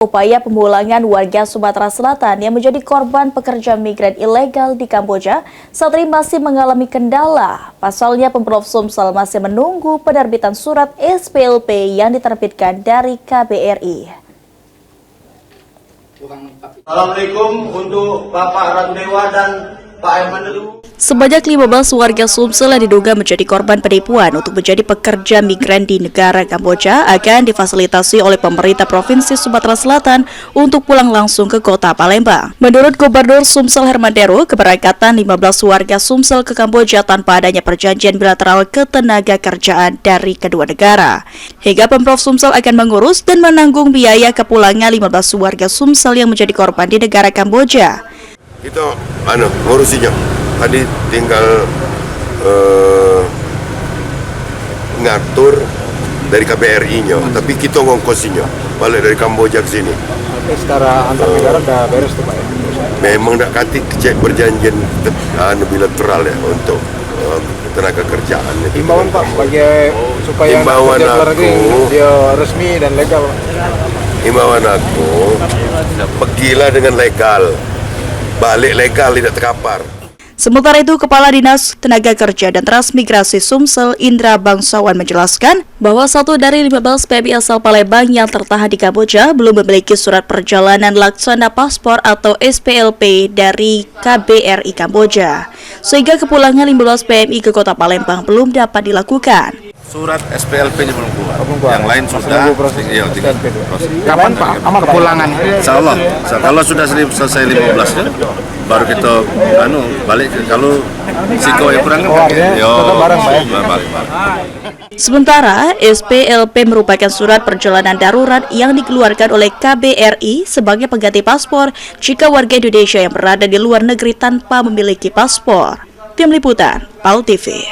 Upaya pemulangan warga Sumatera Selatan yang menjadi korban pekerja migran ilegal di Kamboja saat ini masih mengalami kendala. Pasalnya, Pemprov Sumsel masih menunggu penerbitan surat SPLP yang diterbitkan dari KBRI. Assalamualaikum untuk Bapak Ratu Dewa dan Pak Ayman dulu. Sebanyak 15 warga Sumsel yang diduga menjadi korban penipuan untuk menjadi pekerja migran di negara Kamboja akan difasilitasi oleh pemerintah Provinsi Sumatera Selatan untuk pulang langsung ke kota Palembang. Menurut Gubernur Sumsel Herman Deru, keberangkatan 15 warga Sumsel ke Kamboja tanpa adanya perjanjian bilateral ketenaga kerjaan dari kedua negara. Hingga Pemprov Sumsel akan mengurus dan menanggung biaya kepulangan 15 warga Sumsel yang menjadi korban di negara Kamboja. Kita ngurusinya. Tadi tinggal ngatur dari KBRI-nya, tapi kita ngongkosinya balik dari Kamboja ke sini. Tapi secara antar negara udah beres tuh Pak ya? Memang nak katik cek perjanjian bilateral ya untuk tenaga kerjaan. Himbauan Pak bagi supaya himbauan kerja luar negeri dia resmi dan legal. Himbauan aku, pergilah dengan legal, balik legal tidak terkapar. Sementara itu, Kepala Dinas Tenaga Kerja dan Transmigrasi Sumsel, Indra Bangsawan, menjelaskan bahwa 1 dari 15 PMI asal Palembang yang tertahan di Kamboja belum memiliki surat perjalanan laksana paspor atau SPLP dari KBRI Kamboja, sehingga kepulangan 15 PMI ke kota Palembang belum dapat dilakukan. Surat SPLP-nya belum keluar. Yang lain sudah. Iya, Kapan Pak kepulangan? Insya Allah. Kalau sudah selesai 15-nya, baru kita balik. Kalau siko yang kurang kan, bareng Pak ya. Balik. Sementara, SPLP merupakan surat perjalanan darurat yang dikeluarkan oleh KBRI sebagai pengganti paspor jika warga Indonesia yang berada di luar negeri tanpa memiliki paspor. Tim Liputan, PAL TV.